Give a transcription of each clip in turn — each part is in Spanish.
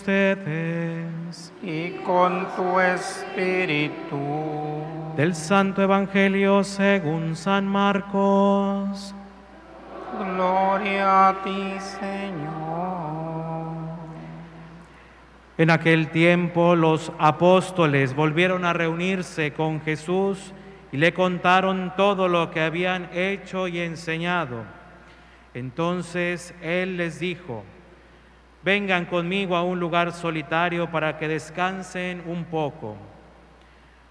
ustedes. Y con tu espíritu. Del Santo Evangelio según San Marcos. Gloria a ti, Señor. En aquel tiempo los apóstoles volvieron a reunirse con Jesús y le contaron todo lo que habían hecho y enseñado. Entonces Él les dijo: vengan conmigo a un lugar solitario para que descansen un poco,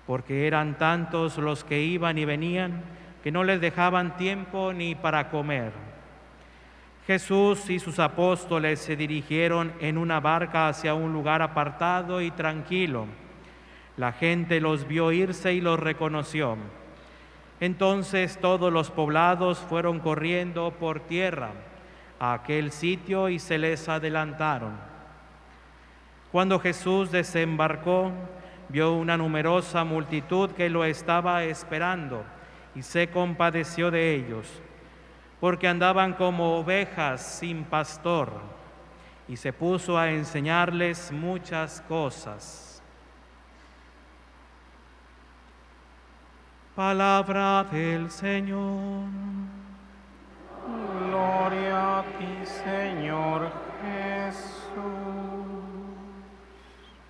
porque eran tantos los que iban y venían que no les dejaban tiempo ni para comer. Jesús y sus apóstoles se dirigieron en una barca hacia un lugar apartado y tranquilo. La gente los vio irse y los reconoció. Entonces todos los poblados fueron corriendo por tierra a aquel sitio y se les adelantaron. Cuando Jesús desembarcó, vio una numerosa multitud que lo estaba esperando y se compadeció de ellos, porque andaban como ovejas sin pastor, y se puso a enseñarles muchas cosas. Palabra del Señor. Gloria a ti, Señor Jesús.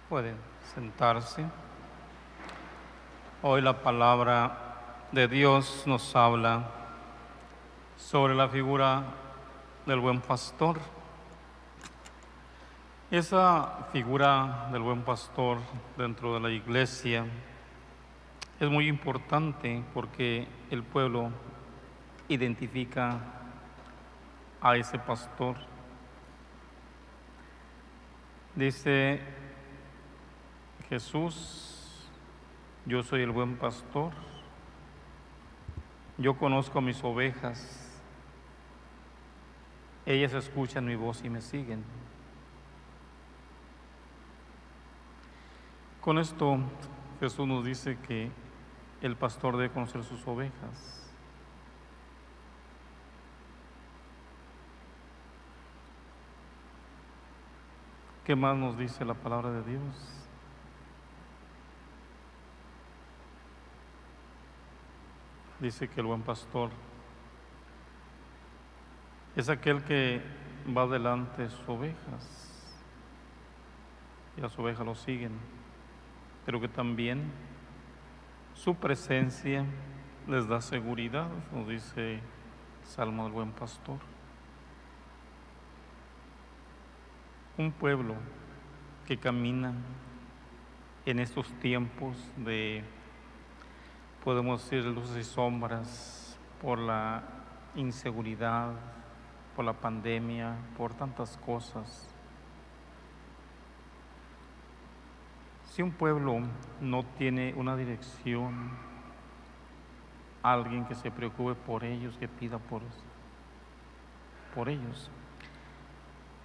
Pueden sentarse. Hoy la palabra de Dios nos habla sobre la figura del buen pastor. Esa figura del buen pastor dentro de la iglesia es muy importante porque el pueblo identifica a ese pastor. Dice Jesús: yo soy el buen pastor, yo conozco a mis ovejas, ellas escuchan mi voz y me siguen. Con esto Jesús nos dice que el pastor debe conocer sus ovejas. ¿Qué más nos dice la palabra de Dios? Dice que el buen pastor es aquel que va delante de sus ovejas y las ovejas lo siguen, pero que también su presencia les da seguridad, nos dice Salmo del Buen Pastor. Un pueblo que camina en estos tiempos de, podemos decir, luces y sombras, por la inseguridad, por la pandemia, por tantas cosas. Si un pueblo no tiene una dirección, alguien que se preocupe por ellos, que pida por ellos,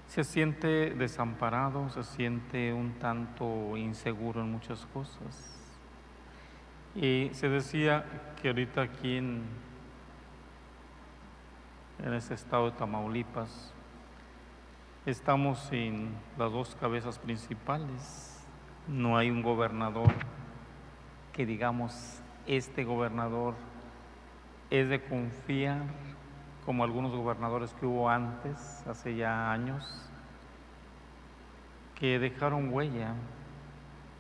se siente desamparado, se siente un tanto inseguro en muchas cosas. Y se decía que ahorita aquí en este estado de Tamaulipas estamos sin las dos cabezas principales. No hay un gobernador que digamos, este gobernador es de confiar, como algunos gobernadores que hubo antes, hace ya años, que dejaron huella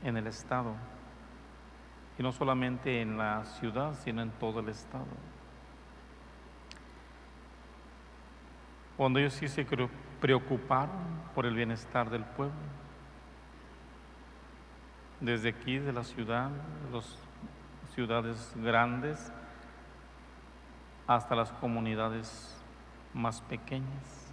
en el estado, y no solamente en la ciudad, sino en todo el estado. Cuando ellos sí se preocuparon por el bienestar del pueblo, desde aquí, de la ciudad, las ciudades grandes, hasta las comunidades más pequeñas.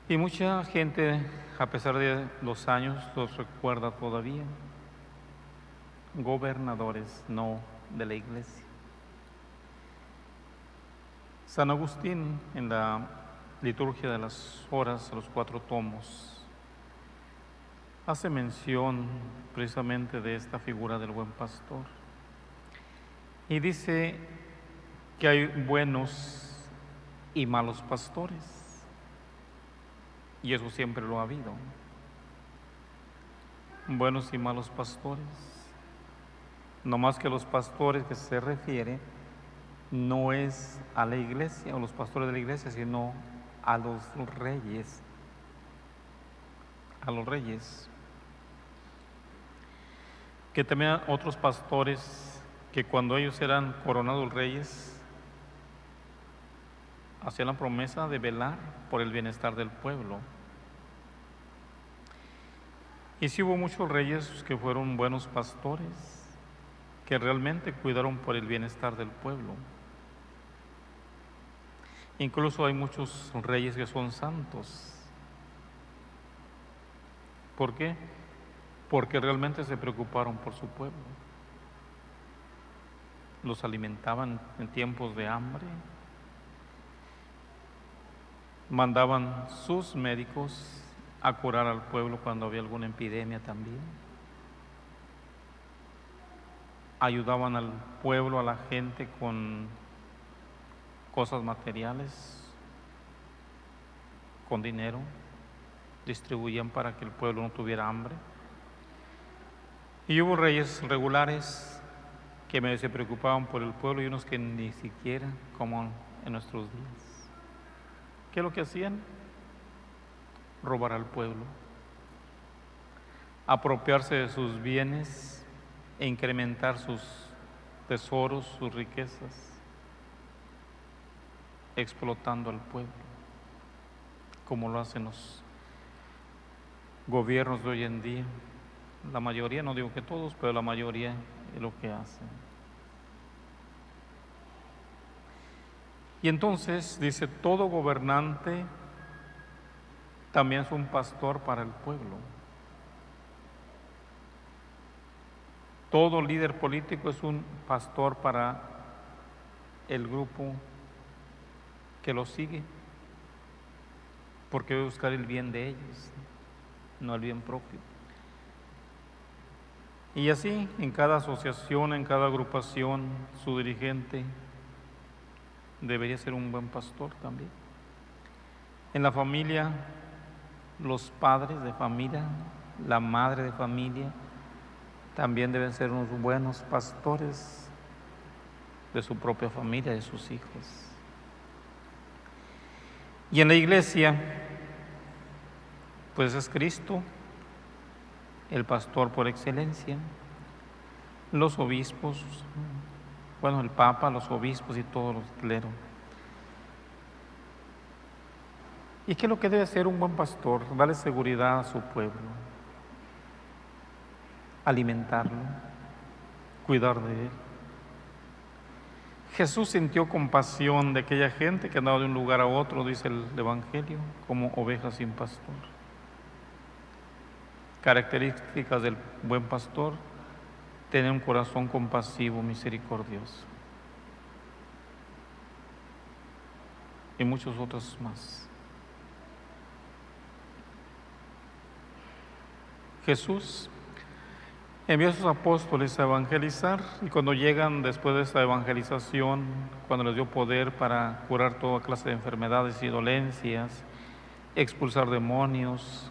Y mucha gente, a pesar de los años, los recuerda todavía. Gobernadores, no de la iglesia. San Agustín, en la liturgia de las horas, los 4 tomos, hace mención precisamente de esta figura del buen pastor. Y dice que hay buenos y malos pastores. Y eso siempre lo ha habido. Buenos y malos pastores. No más que los pastores que se refiere no es a la iglesia o los pastores de la iglesia, sino a los reyes. A los reyes. Que también otros pastores que cuando ellos eran coronados reyes hacían la promesa de velar por el bienestar del pueblo. Y sí hubo muchos reyes que fueron buenos pastores, que realmente cuidaron por el bienestar del pueblo. Incluso hay muchos reyes que son santos. ¿Por qué? Porque realmente se preocuparon por su pueblo. Los alimentaban en tiempos de hambre. Mandaban sus médicos a curar al pueblo cuando había alguna epidemia también. Ayudaban al pueblo, a la gente con cosas materiales, con dinero. Distribuían para que el pueblo no tuviera hambre. Y hubo reyes regulares que se preocupaban por el pueblo y unos que ni siquiera, como en nuestros días. ¿Qué es lo que hacían? Robar al pueblo, apropiarse de sus bienes e incrementar sus tesoros, sus riquezas, explotando al pueblo, como lo hacen los gobiernos de hoy en día. La mayoría, no digo que todos, pero la mayoría es lo que hacen. Y entonces dice, todo gobernante también es un pastor para el pueblo. Todo líder político es un pastor para el grupo que lo sigue, porque debe buscar el bien de ellos, no el bien propio. Y así, en cada asociación, en cada agrupación, su dirigente debería ser un buen pastor también. En la familia, los padres de familia, la madre de familia, también deben ser unos buenos pastores de su propia familia, de sus hijos. Y en la iglesia, pues es Cristo, el pastor por excelencia, los obispos, bueno, el Papa, los obispos y todos los cleros. ¿Y qué es lo que debe hacer un buen pastor? Darle seguridad a su pueblo, alimentarlo, cuidar de él. Jesús sintió compasión de aquella gente que andaba de un lugar a otro, dice el Evangelio, como ovejas sin pastor. Características del buen pastor: tener un corazón compasivo, misericordioso. Y muchos otros más. Jesús envió a sus apóstoles a evangelizar, y cuando llegan después de esta evangelización, cuando les dio poder para curar toda clase de enfermedades y dolencias, expulsar demonios,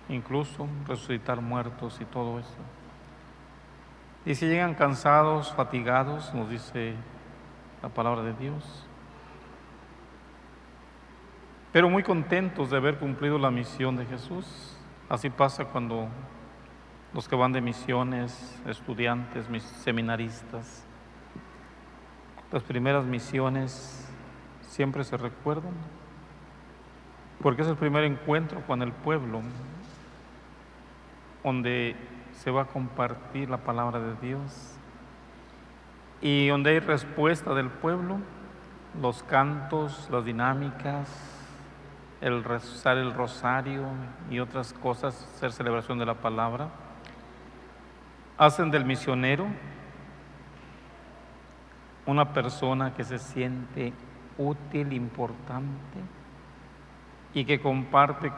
incluso resucitar muertos y todo eso. Y si llegan cansados, fatigados, nos dice la palabra de Dios, pero muy contentos de haber cumplido la misión de Jesús. Así pasa cuando los que van de misiones, estudiantes, seminaristas, las primeras misiones siempre se recuerdan, porque es el primer encuentro con el pueblo, donde se va a compartir la palabra de Dios y donde hay respuesta del pueblo, los cantos, las dinámicas, el rezar el rosario y otras cosas, hacer celebración de la palabra, hacen del misionero una persona que se siente útil, importante y que comparte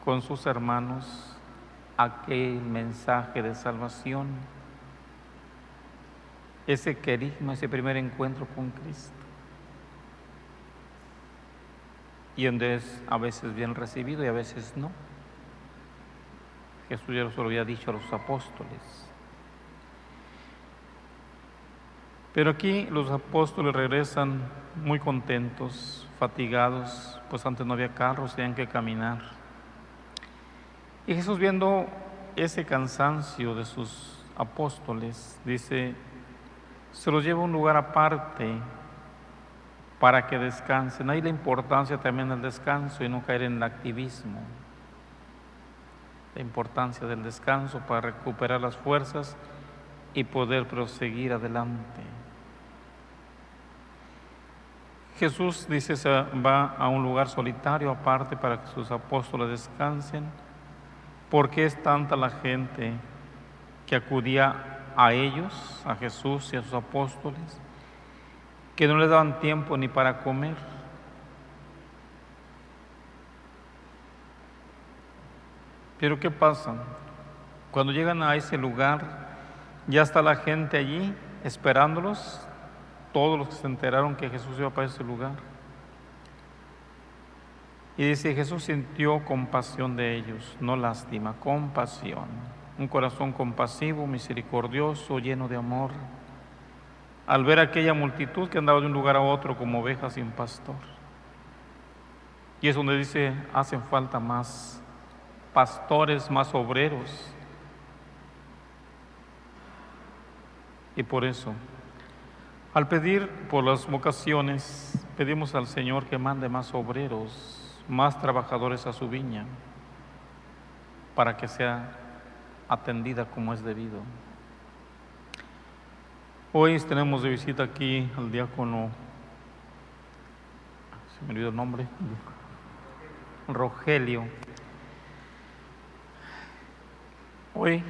con sus hermanos aquel mensaje de salvación, ese querigma, ese primer encuentro con Cristo. y donde es a veces bien recibido y a veces no. Jesús ya se lo había dicho a los apóstoles. Pero aquí los apóstoles regresan muy contentos, fatigados, pues antes no había carros, tenían que caminar. Y Jesús, viendo ese cansancio de sus apóstoles, dice, se los lleva a un lugar aparte para que descansen. Ahí la importancia también del descanso y no caer en el activismo. La importancia del descanso para recuperar las fuerzas y poder proseguir adelante. Jesús, dice, se va a un lugar solitario aparte para que sus apóstoles descansen, porque es tanta la gente que acudía a ellos, a Jesús y a sus apóstoles, que no les daban tiempo ni para comer. Pero ¿qué pasa? Cuando llegan a ese lugar, ya está la gente allí esperándolos, todos los que se enteraron que Jesús iba para ese lugar. Y dice, Jesús sintió compasión de ellos, no lástima, compasión. Un corazón compasivo, misericordioso, lleno de amor, al ver aquella multitud que andaba de un lugar a otro como ovejas sin pastor. Y es donde dice, hacen falta más pastores, más obreros. Y por eso, al pedir por las vocaciones, pedimos al Señor que mande más obreros, más trabajadores a su viña, para que sea atendida como es debido. Hoy tenemos de visita aquí al diácono, se me olvidó el nombre, Rogelio. Hoy,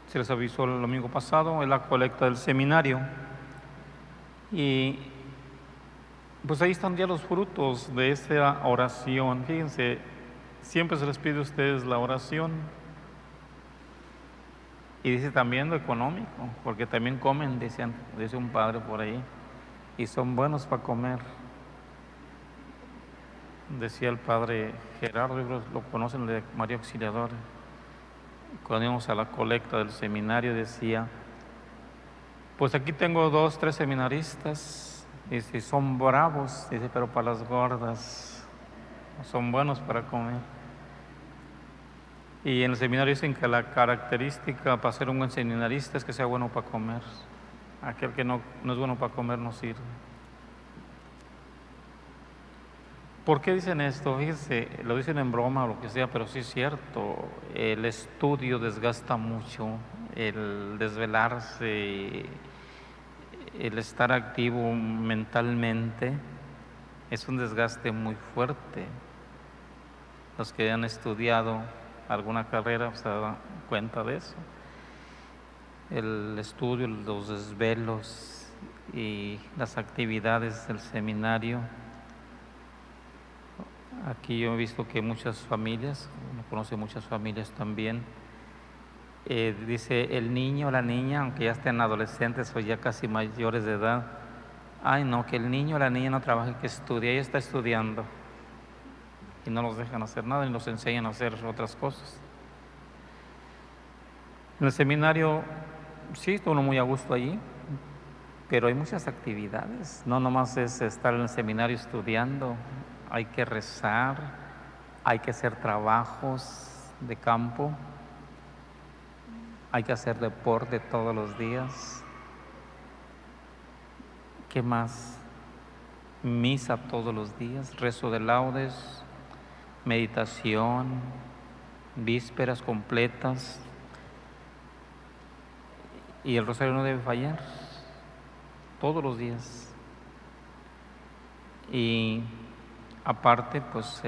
se les avisó el domingo pasado, es la colecta del seminario. Y pues ahí están ya los frutos de esa oración. Fíjense, siempre se les pide a ustedes la oración. Y dice también lo económico, porque también comen, dice un padre por ahí, y son buenos para comer. Decía el padre Gerardo, lo conocen, de María Auxiliadora. Cuando íbamos a la colecta del seminario decía, pues aquí tengo 2, 3 seminaristas, dice, son bravos, dice, pero para las gordas, son buenos para comer. Y en el seminario dicen que la característica para ser un buen seminarista es que sea bueno para comer. Aquel que no es bueno para comer no sirve. ¿Por qué dicen esto? Fíjense, lo dicen en broma o lo que sea, pero sí es cierto. El estudio desgasta mucho, el desvelarse, el estar activo mentalmente, es un desgaste muy fuerte. Los que han estudiado alguna carrera se dan cuenta de eso. El estudio, los desvelos y las actividades del seminario. Aquí yo he visto que muchas familias, uno conoce muchas familias también, dice el niño o la niña, aunque ya estén adolescentes o ya casi mayores de edad, ay no, que el niño o la niña no trabaje, que estudie, ella está estudiando. Y no los dejan hacer nada ni los enseñan a hacer otras cosas. En el seminario sí está uno muy a gusto allí, pero hay muchas actividades, no nomás es estar en el seminario estudiando. Hay que rezar, hay que hacer trabajos de campo, hay que hacer deporte todos los días. ¿Qué más? Misa todos los días, rezo de laudes, meditación, vísperas completas. Y el rosario no debe fallar, todos los días. Y aparte, pues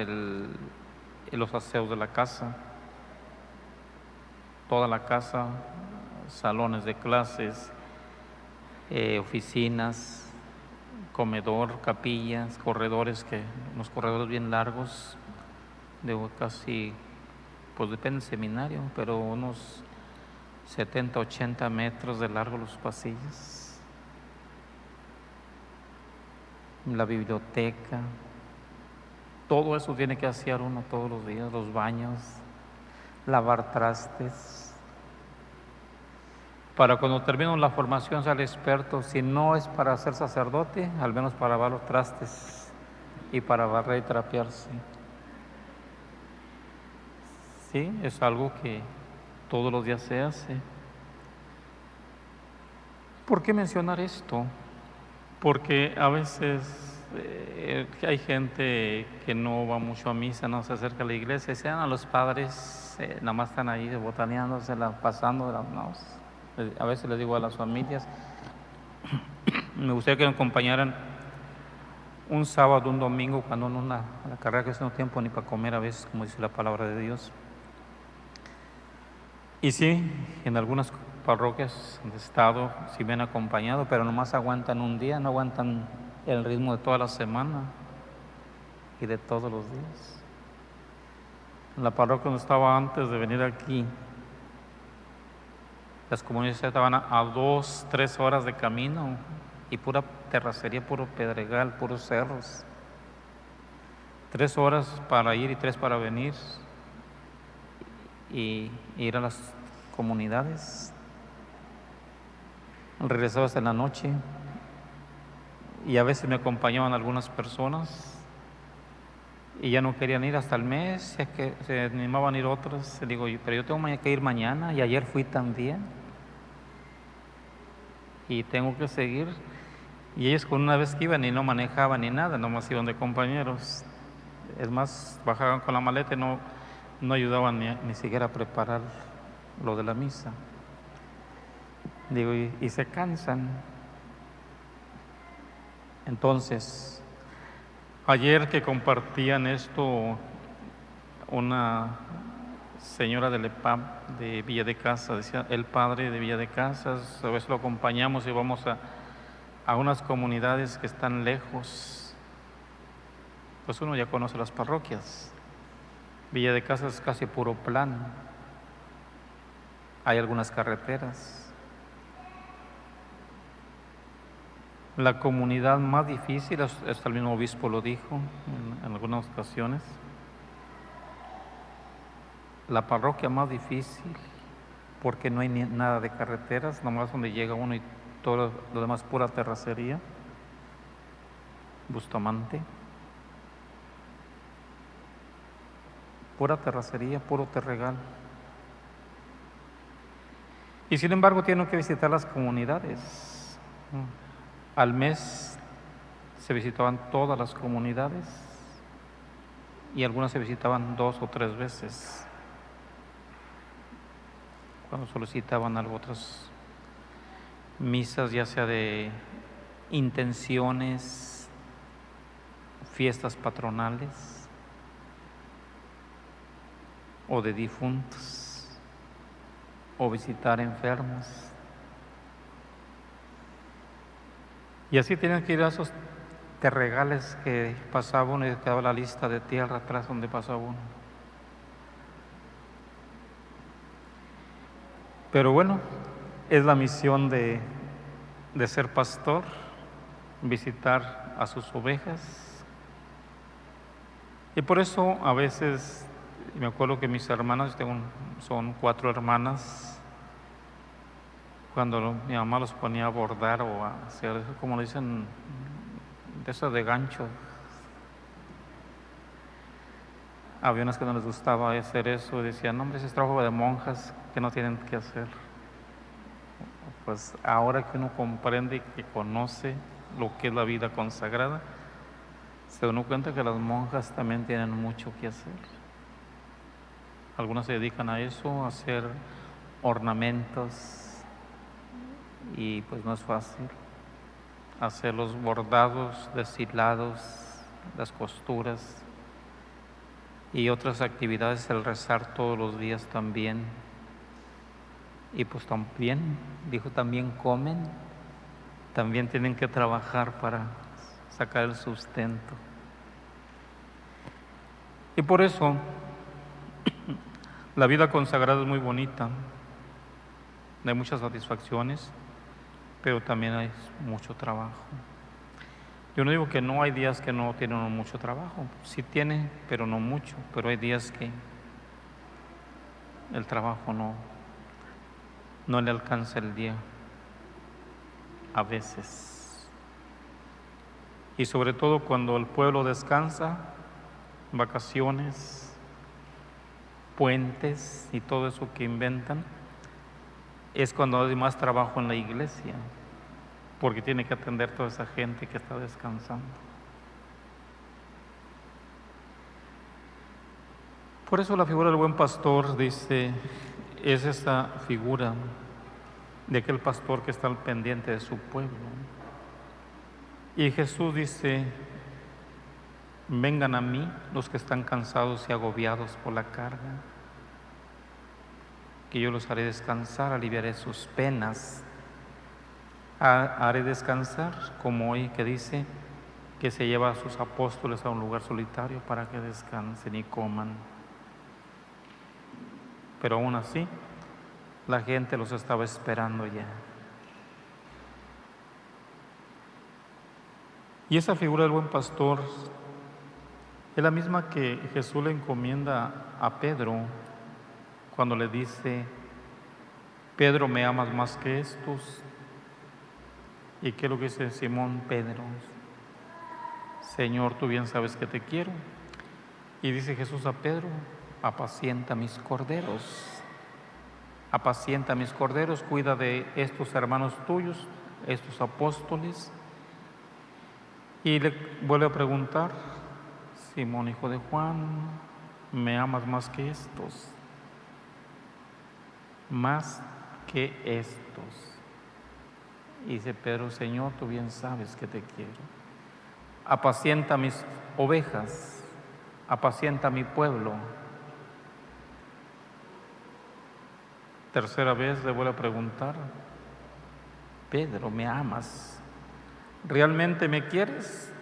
los aseos de la casa, toda la casa, salones de clases, oficinas, comedor, capillas, corredores, unos corredores bien largos, de casi, pues depende del seminario, pero unos 70, 80 metros de largo los pasillos. La biblioteca. Todo eso tiene que hacer uno todos los días, los baños, lavar trastes. Para cuando termine la formación sale experto, si no es para ser sacerdote, al menos para lavar los trastes y para barrer y trapearse. Sí, es algo que todos los días se hace. ¿Por qué mencionar esto? Porque a veces hay gente que no va mucho a misa, no se acerca a la iglesia, sean a los padres, nada más están ahí botaneándose, pasando, no. A veces les digo a las familias, me gustaría que me acompañaran un sábado, un domingo, cuando no la carrera que no tiempo ni para comer a veces, como dice la palabra de Dios. Y sí, en algunas parroquias de estado sí me han acompañado, pero nomás aguantan un día, no aguantan el ritmo de toda la semana y de todos los días. En la parroquia donde estaba antes de venir aquí, las comunidades estaban a 2, 3 horas de camino y pura terracería, puro pedregal, puros cerros. 3 horas para ir y 3 para venir y ir a las comunidades. Regresaba hasta en la noche y a veces me acompañaban algunas personas y ya no querían ir hasta el mes, es que se animaban a ir otras. Le digo, pero yo tengo que ir mañana y ayer fui también y tengo que seguir. Y ellos con una vez que iban y no manejaban ni nada, nomás iban de compañeros. Es más, bajaban con la maleta y no ayudaban ni siquiera a preparar lo de la misa. Digo, y se cansan. Entonces, ayer que compartían esto, una señora del EPAM de Villa de Casas, decía, el padre de Villa de Casas, a veces lo acompañamos y vamos a unas comunidades que están lejos, pues uno ya conoce las parroquias. Villa de Casas es casi puro plano, hay algunas carreteras. La comunidad más difícil, hasta el mismo obispo lo dijo en algunas ocasiones, la parroquia más difícil porque no hay nada de carreteras, nomás donde llega uno y todo lo demás pura terracería, Bustamante, pura terracería, puro terregal. Y sin embargo tienen que visitar las comunidades. Al mes se visitaban todas las comunidades y algunas se visitaban 2 o 3 veces cuando solicitaban algo, otras misas, ya sea de intenciones, fiestas patronales o de difuntos o visitar enfermos. Y así tienen que ir a esos terregales que pasaba uno y quedaba la lista de tierra atrás donde pasaba uno. Pero bueno, es la misión de ser pastor, visitar a sus ovejas. Y por eso a veces, me acuerdo que mis hermanas, son 4 hermanas, cuando mi mamá los ponía a bordar o a hacer, como le dicen, de eso de gancho. Había unas que no les gustaba hacer eso, decían, no, hombre, ese es trabajo de monjas que no tienen que hacer. Pues ahora que uno comprende y que conoce lo que es la vida consagrada, se da uno cuenta que las monjas también tienen mucho que hacer. Algunas se dedican a eso, a hacer ornamentos, y pues no es fácil hacer los bordados, deshilados, las costuras y otras actividades, el rezar todos los días también. Y pues también, dijo, también comen, también tienen que trabajar para sacar el sustento. Y por eso la vida consagrada es muy bonita, hay muchas satisfacciones, pero también hay mucho trabajo. Yo no digo que no, hay días que no tiene uno mucho trabajo. Sí tiene, pero no mucho. Pero hay días que el trabajo no le alcanza el día. A veces. Y sobre todo cuando el pueblo descansa, vacaciones, puentes y todo eso que inventan, es cuando hay más trabajo en la iglesia, porque tiene que atender toda esa gente que está descansando. Por eso la figura del buen pastor, dice, es esta figura de aquel pastor que está al pendiente de su pueblo. Y Jesús dice, vengan a mí los que están cansados y agobiados por la carga, que yo los haré descansar, aliviaré sus penas. Haré descansar, como hoy que dice que se lleva a sus apóstoles a un lugar solitario para que descansen y coman. Pero aún así, la gente los estaba esperando ya. Y esa figura del buen pastor es la misma que Jesús le encomienda a Pedro cuando le dice, Pedro, ¿me amas más que estos? ¿Y qué es lo que dice Simón Pedro? Señor, tú bien sabes que te quiero. Y dice Jesús a Pedro, apacienta mis corderos. Apacienta mis corderos, cuida de estos hermanos tuyos, estos apóstoles. Y le vuelve a preguntar, Simón, hijo de Juan, ¿me amas más que estos? Más que estos. Y dice Pedro, Señor, tú bien sabes que te quiero. Apacienta mis ovejas, apacienta mi pueblo. Tercera vez le vuelve a preguntar, Pedro, ¿me amas? ¿Realmente me quieres?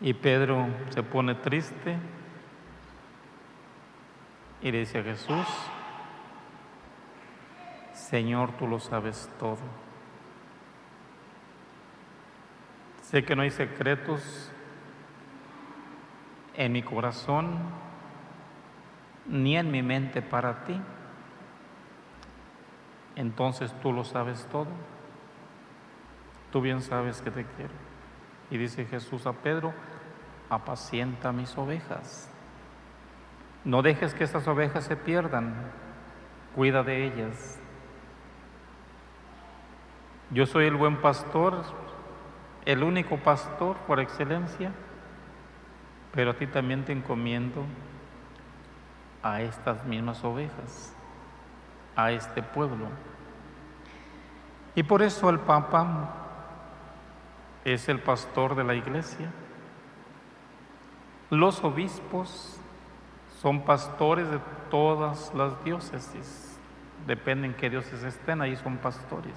Y Pedro se pone triste y le dice a Jesús, Señor, tú lo sabes todo. Sé que no hay secretos en mi corazón ni en mi mente para ti. Entonces tú lo sabes todo. Tú bien sabes que te quiero. Y dice Jesús a Pedro, apacienta mis ovejas. No dejes que estas ovejas se pierdan. Cuida de ellas. Yo soy el buen pastor, el único pastor por excelencia, pero a ti también te encomiendo a estas mismas ovejas, a este pueblo. Y por eso el Papa es el pastor de la iglesia. Los obispos son pastores de todas las diócesis, depende en qué diócesis estén, ahí son pastores.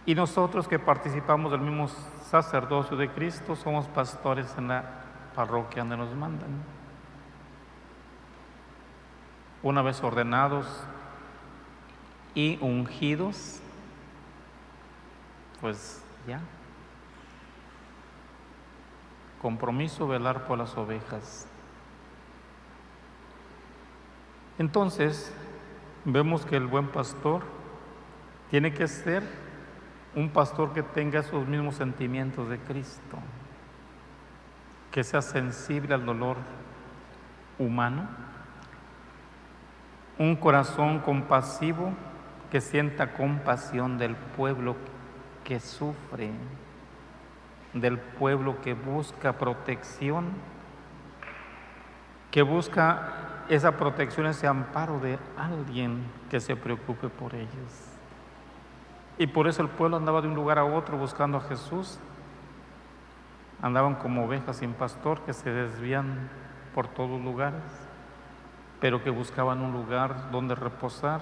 Y nosotros que participamos del mismo sacerdocio de Cristo somos pastores en la parroquia donde nos mandan. Una vez ordenados y ungidos, pues ya. Compromiso velar por las ovejas. Entonces, vemos que el buen pastor tiene que ser un pastor que tenga esos mismos sentimientos de Cristo, que sea sensible al dolor humano, un corazón compasivo que sienta compasión del pueblo que sufre, del pueblo que busca protección, que busca esa protección, ese amparo de alguien que se preocupe por ellos. Y por eso el pueblo andaba de un lugar a otro buscando a Jesús. Andaban como ovejas sin pastor que se desvían por todos lugares, pero que buscaban un lugar donde reposar,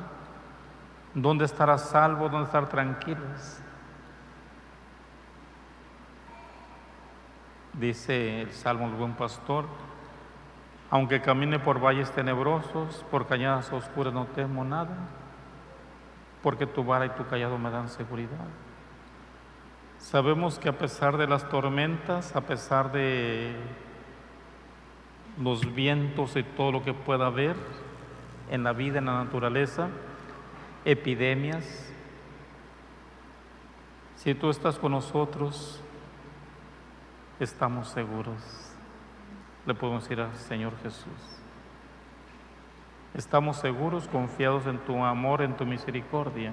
donde estar a salvo, donde estar tranquilos. Dice el Salmo del Buen Pastor, aunque camine por valles tenebrosos, por cañadas oscuras no temo nada, porque tu vara y tu callado me dan seguridad. Sabemos que a pesar de las tormentas, a pesar de los vientos y todo lo que pueda haber en la vida, en la naturaleza, epidemias, si tú estás con nosotros, estamos seguros. Le podemos decir al Señor Jesús. Estamos seguros, confiados en tu amor, en tu misericordia,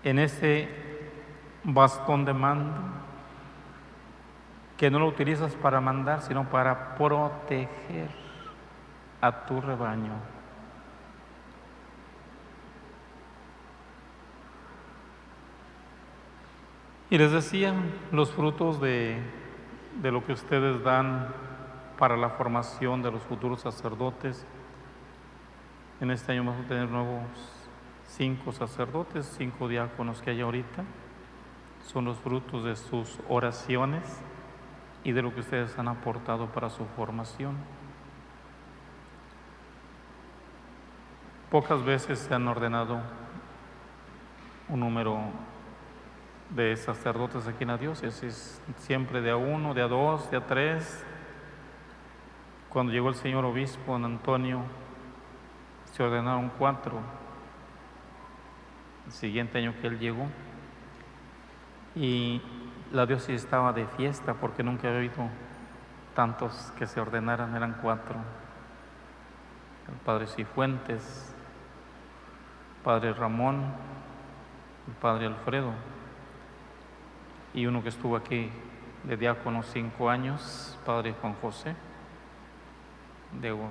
en ese bastón de mando que no lo utilizas para mandar, sino para proteger a tu rebaño. Y les decía, los frutos de lo que ustedes dan para la formación de los futuros sacerdotes. En este año vamos a tener nuevos 5 sacerdotes, 5 diáconos que hay ahorita. Son los frutos de sus oraciones y de lo que ustedes han aportado para su formación. Pocas veces se han ordenado un número de sacerdotes aquí en la diócesis, siempre de a 1, de a 2, de a 3. Cuando llegó el señor obispo don Antonio, se ordenaron 4. El siguiente año que él llegó, y la diócesis estaba de fiesta porque nunca había habido tantos que se ordenaran, eran 4. El padre Cifuentes, el padre Ramón, el padre Alfredo, y uno que estuvo aquí de diácono 5 años, padre Juan José,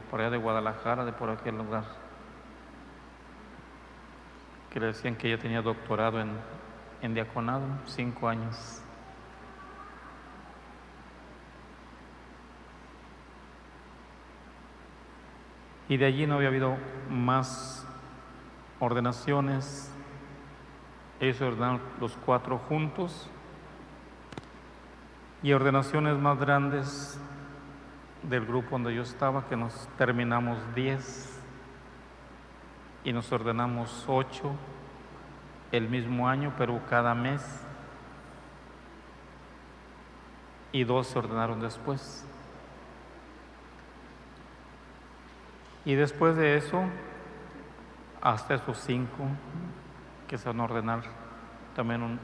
por allá de Guadalajara, de por aquel lugar, que le decían que ella tenía doctorado en diaconado, 5 años. Y de allí no había habido más ordenaciones. Ellos se ordenaron los 4 juntos. Y ordenaciones más grandes del grupo donde yo estaba, que nos terminamos 10 y nos ordenamos 8 el mismo año, pero cada mes, y 2 se ordenaron después. Y después de eso, hasta esos 5 que se van a ordenar, también un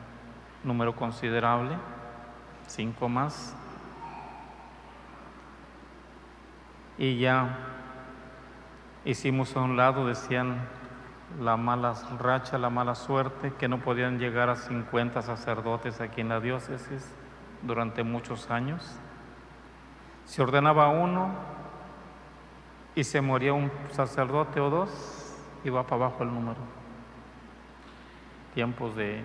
número considerable, 5 más. Y ya hicimos a un lado, decían, la mala racha, la mala suerte, que no podían llegar a 50 sacerdotes aquí en la diócesis durante muchos años. Se ordenaba uno y se moría un sacerdote o 2, iba para abajo el número. Tiempos de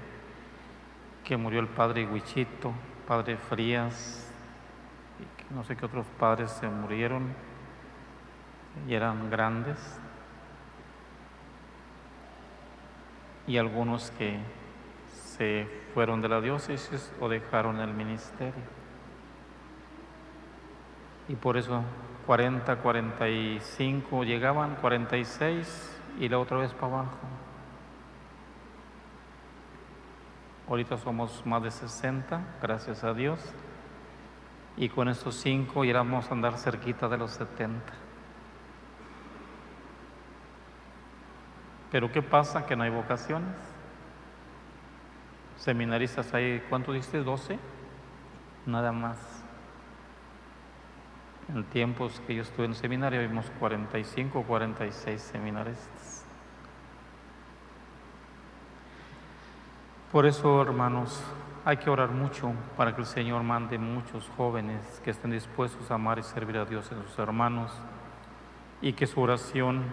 que murió el padre Huichito, padre Frías, y no sé qué otros padres se murieron y eran grandes, y algunos que se fueron de la diócesis o dejaron el ministerio. Y por eso 40, 45 llegaban, 46 y la otra vez para abajo. Ahorita somos más de 60, gracias a Dios, y con estos 5 íbamos a andar cerquita de los 70. Pero ¿qué pasa? Que no hay vocaciones. Seminaristas hay, ¿cuánto dijiste? 12, nada más. En tiempos que yo estuve en el seminario vimos 45 o 46 seminaristas. Por eso, hermanos, hay que orar mucho para que el Señor mande muchos jóvenes que estén dispuestos a amar y servir a Dios en sus hermanos, y que su oración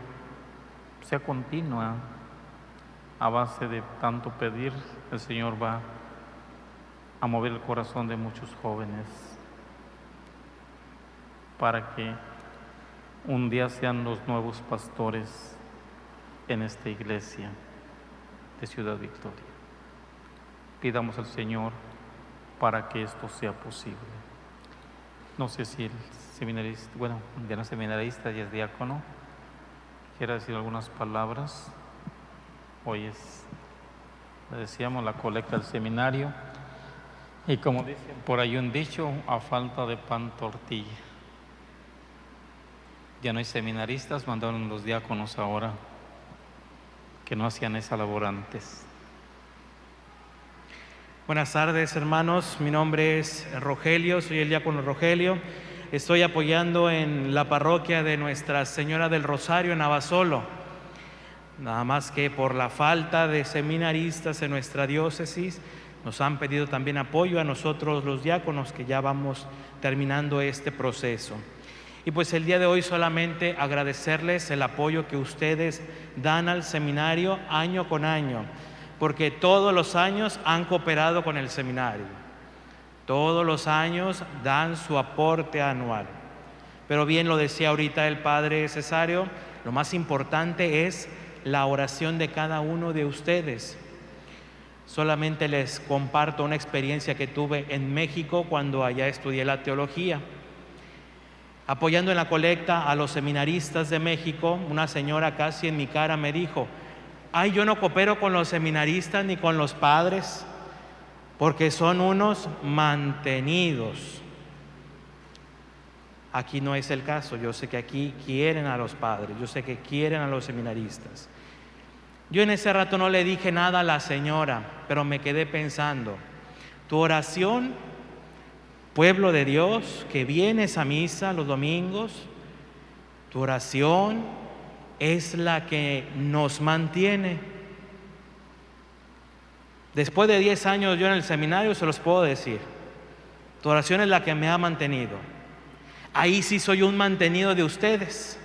sea continua. A base de tanto pedir, el Señor va a mover el corazón de muchos jóvenes para que un día sean los nuevos pastores en esta iglesia de Ciudad Victoria. Pidamos al Señor para que esto sea posible. No sé si el seminarista, bueno, ya no es seminarista, ya es diácono, quiera decir algunas palabras. Hoy es, le decíamos, la colecta del seminario. Y como dicen por ahí un dicho, a falta de pan, tortilla. Ya no hay seminaristas, mandaron los diáconos ahora, que no hacían esa labor antes. Buenas tardes, hermanos. Mi nombre es Rogelio, soy el diácono Rogelio. Estoy apoyando en la parroquia de Nuestra Señora del Rosario en Abasolo. Nada más que por la falta de seminaristas en nuestra diócesis, nos han pedido también apoyo a nosotros los diáconos, que ya vamos terminando este proceso. Y pues el día de hoy solamente agradecerles el apoyo que ustedes dan al seminario año con año, porque todos los años han cooperado con el seminario. Todos los años dan su aporte anual. Pero bien lo decía ahorita el padre Cesario, lo más importante es la oración de cada uno de ustedes. Solamente les comparto una experiencia que tuve en México cuando allá estudié la teología. Apoyando en la colecta a los seminaristas de México, una señora casi en mi cara me dijo: ay, yo no coopero con los seminaristas ni con los padres, porque son unos mantenidos. Aquí no es el caso. Yo sé que aquí quieren a los padres, yo sé que quieren a los seminaristas. Yo en ese rato no le dije nada a la señora, pero me quedé pensando, tu oración, pueblo de Dios, que vienes a misa los domingos, tu oración es la que nos mantiene. Después de 10 años yo en el seminario se los puedo decir, tu oración es la que me ha mantenido. Ahí sí soy un mantenido de ustedes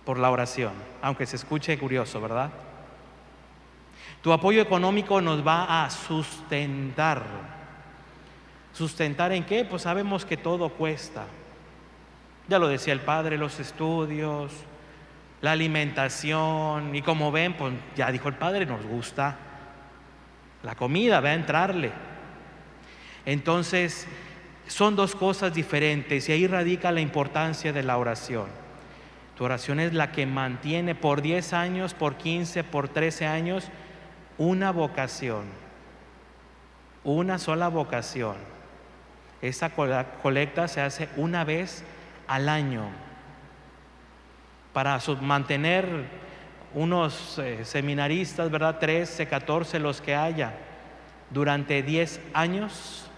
por la oración, aunque se escuche curioso, ¿verdad? Tu apoyo económico nos va a sustentar. ¿Sustentar en qué? Pues sabemos que todo cuesta. Ya lo decía el padre, los estudios, la alimentación, y como ven, pues ya dijo el padre, nos gusta la comida, va a entrarle. Entonces, son dos cosas diferentes y ahí radica la importancia de la oración. Tu oración es la que mantiene por 10 años, por 15, por 13 años, una vocación, una sola vocación. Esa colecta se hace una vez al año para mantener unos seminaristas, ¿verdad? 13, 14, los que haya, durante 10 años,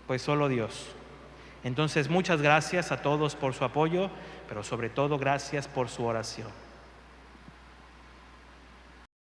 pues solo Dios. Entonces, muchas gracias a todos por su apoyo, pero sobre todo gracias por su oración.